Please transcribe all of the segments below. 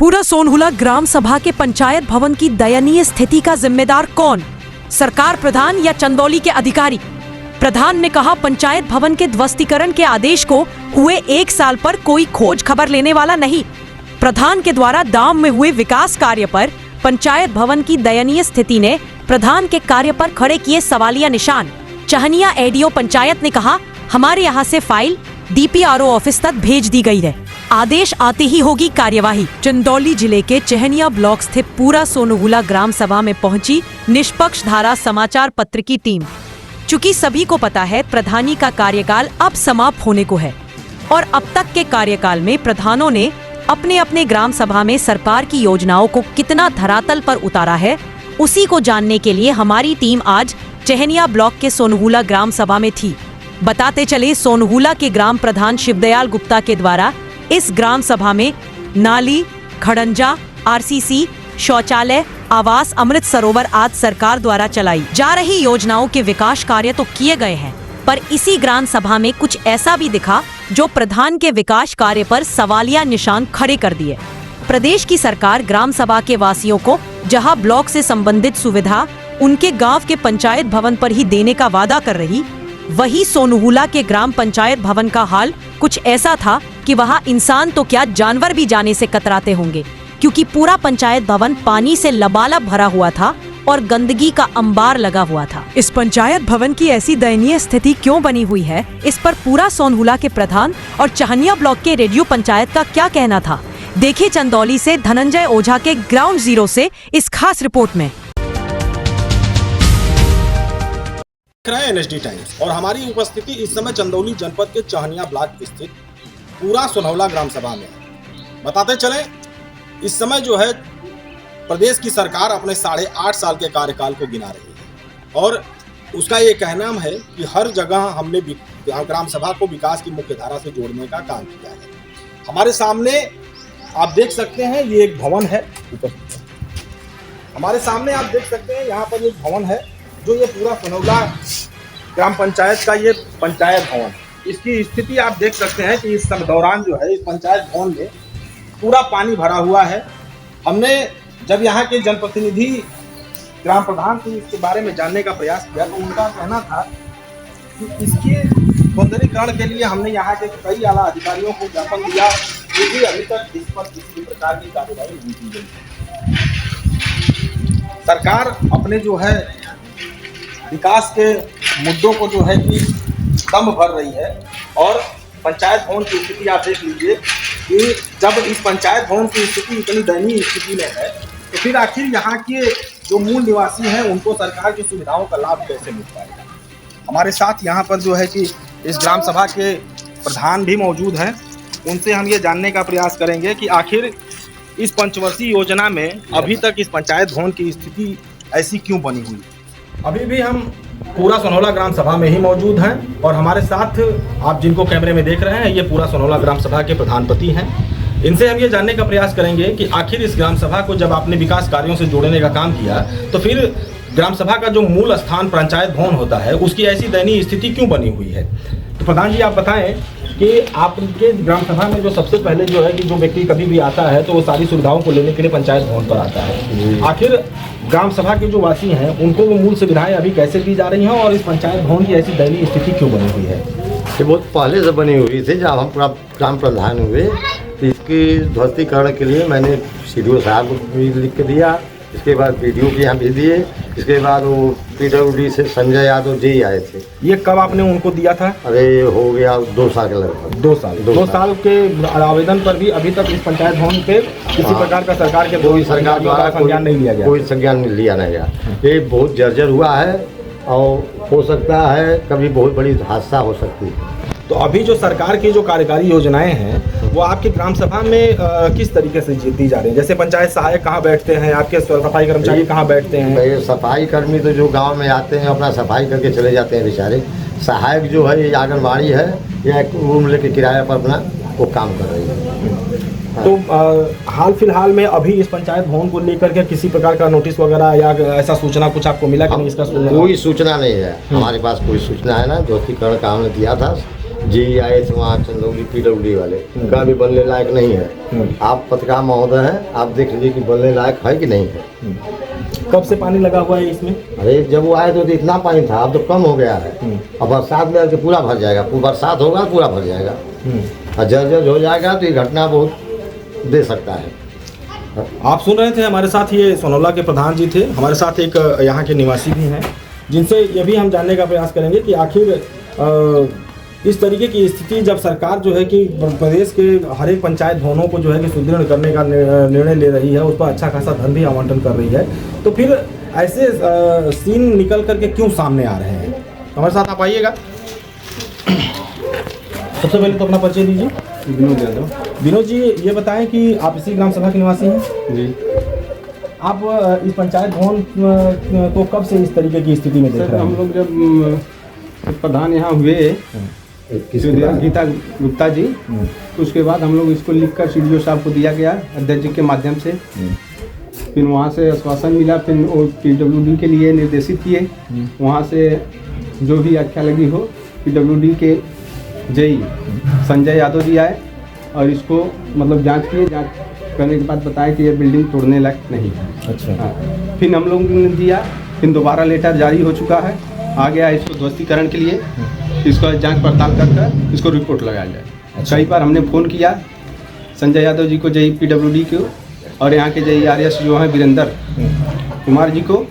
पूरा सोनहुला ग्राम सभा के पंचायत भवन की दयनीय स्थिति का जिम्मेदार कौन? सरकार प्रधान या चंदौली के अधिकारी? प्रधान ने कहा पंचायत भवन के ध्वस्तीकरण के आदेश को हुए 1 साल पर कोई खोज खबर लेने वाला नहीं। प्रधान के द्वारा दाम में हुए विकास कार्य पर पंचायत भवन की दयनीय स्थिति ने प्रधान के कार्य पर खड़े किए सवालिया निशान। चहनिया एडीओ पंचायत ने कहा, हमारे यहाँ से फाइल डीपीआरओ ऑफिस तक भेज दी गई है, आदेश आते ही होगी कार्यवाही। चंदौली जिले के चहनिया ब्लॉक स्थित पूरा सोनहुला ग्राम सभा में पहुंची निष्पक्ष धारा समाचार पत्र की टीम। चूंकि सभी को पता है प्रधानी का कार्यकाल अब समाप्त होने को है और अब तक के कार्यकाल में प्रधानों ने अपने अपने ग्राम सभा में सरकार की योजनाओं को कितना धरातल पर उतारा है, उसी को जानने के लिए हमारी टीम आज चहनिया ब्लॉक के सोनहुला ग्राम सभा में थी। बताते चले, सोनहुला के ग्राम प्रधान शिवदयाल गुप्ता के द्वारा इस ग्राम सभा में नाली, खड़ंजा, आरसीसी, शौचालय, आवास, अमृत सरोवर आदि सरकार द्वारा चलाई जा रही योजनाओं के विकास कार्य तो किए गए हैं, पर इसी ग्राम सभा में कुछ ऐसा भी दिखा जो प्रधान के विकास कार्य पर सवालिया निशान खड़े कर दिए। प्रदेश की सरकार ग्राम सभा के वासियों को जहां ब्लॉक से संबंधित सुविधा उनके गांव के पंचायत भवन पर ही देने का वादा कर रही, वही सोनहुला के ग्राम पंचायत भवन का हाल कुछ ऐसा था कि वहां इंसान तो क्या जानवर भी जाने से कतराते होंगे, क्योंकि पूरा पंचायत भवन पानी से लबालब भरा हुआ था और गंदगी का अंबार लगा हुआ था। इस पंचायत भवन की ऐसी दयनीय स्थिति क्यों बनी हुई है, इस पर पूरा सोनहुला के प्रधान और चहनिया ब्लॉक के रेडियो पंचायत का क्या कहना था, देखिए चंदौली से धनंजय ओझा के ग्राउंड जीरो से इस खास रिपोर्ट में। एनएसडी टाइम्स और हमारी उपस्थिति इस समय चंदौली जनपद के चहनिया ब्लॉक स्थित पूरा सोनहुला ग्राम सभा में है। बताते चलें, इस समय जो है प्रदेश की सरकार अपने 8.5 साल के कार्यकाल को गिना रही है और उसका ये कहना है कि हर जगह हमने ग्राम सभा को विकास की मुख्य धारा से जोड़ने का काम किया है। हमारे सामने आप देख सकते हैं, ये एक भवन है। हमारे सामने आप देख सकते हैं, यहाँ पर एक भवन है जो ये पूरा सोनहुला ग्राम पंचायत का ये पंचायत भवन, इसकी स्थिति आप देख सकते हैं कि इस समय दौरान जो है इस पंचायत भवन में पूरा पानी भरा हुआ है। हमने जब यहाँ के जनप्रतिनिधि ग्राम प्रधान से इसके बारे में जानने का प्रयास किया तो उनका कहना था कि इसके सौंदर्यीकरण के लिए हमने यहाँ के कई आला अधिकारियों को ज्ञापन दिया, फिर भी अभी तक इस पर किसी भी प्रकार की कार्रवाई नहीं की गई। सरकार अपने जो है विकास के मुद्दों को जो है कि दम भर रही है और पंचायत भवन की स्थिति आप देख लीजिए कि जब इस पंचायत भवन की स्थिति इतनी दयनीय स्थिति में है तो फिर आखिर यहाँ के जो मूल निवासी हैं उनको सरकार की सुविधाओं का लाभ कैसे मिल पाएगा। हमारे साथ यहाँ पर जो है कि इस ग्राम सभा के प्रधान भी मौजूद हैं, उनसे हम ये जानने का प्रयास करेंगे कि आखिर इस पंचवर्षीय योजना में अभी तक इस पंचायत भवन की स्थिति ऐसी क्यों बनी हुई। अभी भी हम पूरा सोनहुला ग्राम सभा में ही मौजूद हैं और हमारे साथ आप जिनको कैमरे में देख रहे हैं ये पूरा सोनहुला ग्राम सभा के प्रधानपति हैं। इनसे हम ये जानने का प्रयास करेंगे कि आखिर इस ग्राम सभा को जब आपने विकास कार्यों से जोड़ने का काम किया तो फिर ग्राम सभा का जो मूल स्थान पंचायत भवन होता है उसकी ऐसी दयनीय स्थिति क्यों बनी हुई है। तो प्रधान जी आप बताएं कि आपके ग्राम सभा में जो सबसे पहले जो है कि जो व्यक्ति कभी भी आता है तो वो सारी सुविधाओं को लेने के लिए पंचायत भवन पर आता है, आखिर ग्राम सभा के जो वासी हैं उनको वो मूल सुविधाएं अभी कैसे दी जा रही हैं और इस पंचायत भवन की ऐसी दयनीय स्थिति क्यों बनी हुई है। ये बहुत पहले से बनी हुई थी। जब हम ग्राम प्रधान हुए तो इसकी ध्वस्तीकरण के लिए मैंने सीडीओ साहब को भी लिख के दिया, इसके बाद बीडीओ के यहाँ भी दिए, इसके बाद वो पीडब्ल्यूडी से संजय यादव जी आए थे। ये कब आपने उनको दिया था? अरे हो गया 2 साल के लगभग। 2 साल के आवेदन पर भी अभी तक इस पंचायत भवन पे किसी प्रकार का सरकार के कोई सरकार द्वारा संज्ञान नहीं लिया गया, कोई संज्ञान लिया नहीं गया। ये बहुत जर्जर हुआ है और हो सकता है कभी बहुत बड़ी हादसा हो सकती है। तो अभी जो सरकार की जो कार्यकारी योजनाएं हैं वो आपके ग्राम सभा में किस तरीके से दी जा रही हैं? जैसे पंचायत सहायक कहाँ बैठते हैं, आपके सफाई कर्मचारी कहाँ बैठते हैं? ये सफाई कर्मी तो जो गांव में आते हैं अपना सफाई करके चले जाते हैं बेचारे। सहायक जो है ये आंगनबाड़ी है, या एक रूम लेके किराया पर अपना वो काम कर रही है। तो हाल फिलहाल में अभी इस पंचायत भवन को लेकर के किसी प्रकार का नोटिस वगैरह या ऐसा सूचना कुछ आपको मिला कि नहीं? इसका कोई सूचना नहीं है हमारे पास, कोई सूचना है ना। ध्वस्तीकरण का हमने दिया था जी आए थे वहाँ चंदौली PWD वाले, का भी बनने लायक नहीं है। आप पत्रकार महोदय हैं, आप देख लीजिए कि बनने लायक है कि नहीं है। कब से पानी लगा हुआ है इसमें? अरे जब वो आए तो इतना पानी था, अब तो कम हो गया है। अब बरसात में आके पूरा भर जाएगा, बरसात होगा पूरा भर जाएगा और जर्जर हो जाएगा तो ये घटना बहुत दे सकता है। आप सुन रहे थे, हमारे साथ ये सोनौला के प्रधान जी थे, हमारे साथ एक यहाँ के निवासी भी हैं, जिनसे ये भी हम जानने का प्रयास करेंगे कि आखिर इस तरीके की स्थिति जब सरकार जो है कि प्रदेश के हर एक पंचायत भवनों को जो है कि सुदृढ़ करने का निर्णय ले रही है, उस पर अच्छा खासा धन भी आवंटन कर रही है, तो फिर ऐसे सीन निकल करके क्यों सामने आ रहे हैं? हमारे साथ आप आइएगा। सबसे पहले तो अपना परिचय दीजिए। विनोद यादव। विनोद जी, ये बताएं कि आप इसी ग्राम सभा के निवासी हैं? जी। आप इस पंचायत भवन को कब से इस तरीके की स्थिति में देख रहे हैं? हम लोग जब प्रधान यहाँ हुए गीता गुप्ता जी, तो उसके बाद हम लोग इसको लिखकर CDO साहब को दिया गया अध्यक्ष जी के माध्यम से। फिर वहाँ से आश्वासन मिला, फिर वो PWD के लिए निर्देशित किए। वहाँ से जो भी आख्या लगी हो, PWD के JE संजय यादव जी आए और इसको मतलब जांच किए। जांच करने के बाद बताया कि ये बिल्डिंग तोड़ने लायक नहीं है। अच्छा। हाँ, फिर हम लोगों ने दिया, फिर दोबारा लेटर जारी हो चुका है, आ गया इसको ध्वस्तीकरण के लिए, इसको जांच पड़ताल कर इसको रिपोर्ट लगाया जाए। अच्छा। कई बार हमने फ़ोन किया संजय यादव जी को, JE PWD को, और यहाँ के JE RS जो हैं वीरेंद्र कुमार जी को,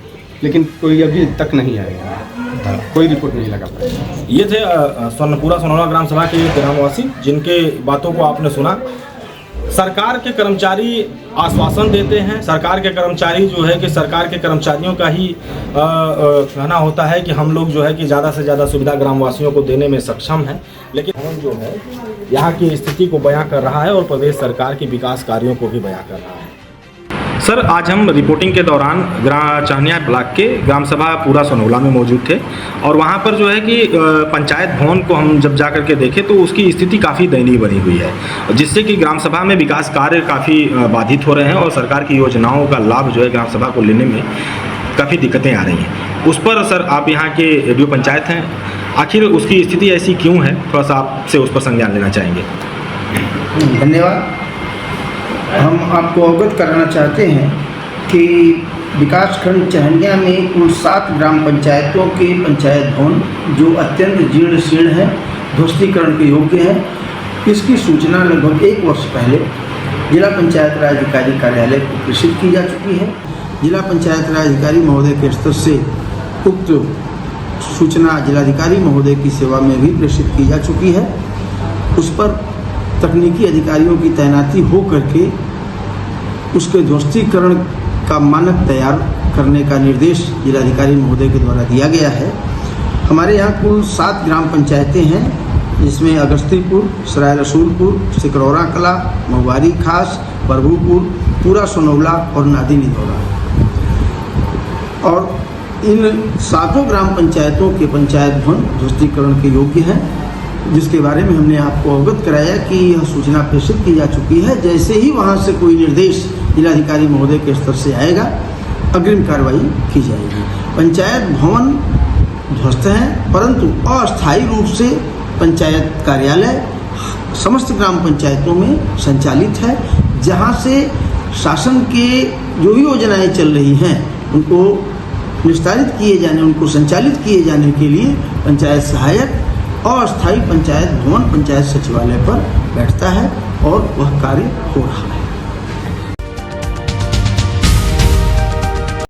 लेकिन कोई अभी तक नहीं आया, कोई रिपोर्ट नहीं लगा पाया। ये थे पूरा सोनौला ग्राम सभा के ग्रामवासी, जिनके बातों को आपने सुना। सरकार के कर्मचारी आश्वासन देते हैं, सरकार के कर्मचारी जो है कि सरकार के कर्मचारियों का ही कहना होता है कि हम लोग जो है कि ज़्यादा से ज़्यादा सुविधा ग्रामवासियों को देने में सक्षम हैं, लेकिन हम जो है यहाँ की स्थिति को बयां कर रहा है और प्रदेश सरकार के विकास कार्यों को भी बयां कर रहा है। सर, आज हम रिपोर्टिंग के दौरान चाहनिया ब्लॉक के ग्राम सभा पूरा सोनौला में मौजूद थे और वहाँ पर जो है कि पंचायत भवन को हम जब जा कर के देखें तो उसकी स्थिति काफ़ी दयनीय बनी हुई है, जिससे कि ग्राम सभा में विकास कार्य काफ़ी बाधित हो रहे हैं और सरकार की योजनाओं का लाभ जो है ग्राम सभा को लेने में काफ़ी दिक्कतें आ रही हैं। उस पर सर, आप यहाँ के ADO पंचायत हैं, आखिर उसकी स्थिति ऐसी क्यों है, थोड़ा सा आपसे उस पर संज्ञान लेना चाहेंगे। धन्यवाद। हम आपको अवगत कराना चाहते हैं कि विकासखंड चाहनिया में कुल 7 ग्राम पंचायतों के पंचायत भवन जो अत्यंत जीर्ण शीर्ण हैं, ध्वस्तीकरण के योग्य हैं, इसकी सूचना लगभग 1 वर्ष पहले जिला पंचायत राज अधिकारी कार्यालय को प्रेषित की जा चुकी है। जिला पंचायत राज अधिकारी महोदय के स्तर से उक्त सूचना जिलाधिकारी महोदय की सेवा में भी प्रेषित की जा चुकी है। उस पर तकनीकी अधिकारियों की तैनाती हो करके उसके ध्वस्तीकरण का मानक तैयार करने का निर्देश जिलाधिकारी महोदय के द्वारा दिया गया है। हमारे यहाँ कुल 7 ग्राम पंचायतें हैं, जिसमें अगस्तीपुर, सराय रसूलपुर, सिकरौरा कला, महुआरी खास, प्रभुपुर, पूरा सोनौला और नादी निधौरा। और इन 7 ग्राम पंचायतों के पंचायत भवन ध्वस्तीकरण के योग्य हैं, जिसके बारे में हमने आपको अवगत कराया कि यह सूचना प्रेषित की जा चुकी है। जैसे ही वहां से कोई निर्देश जिलाधिकारी महोदय के स्तर से आएगा, अग्रिम कार्रवाई की जाएगी। पंचायत भवन ध्वस्त हैं, परंतु अस्थायी रूप से पंचायत कार्यालय समस्त ग्राम पंचायतों में संचालित है, जहां से शासन के जो भी योजनाएं चल रही हैं उनको निस्तारित किए जाने, उनको संचालित किए जाने के लिए पंचायत सहायक अस्थायी पंचायत भवन पंचायत सचिवालय पर बैठता है और वह कार्य हो रहा है।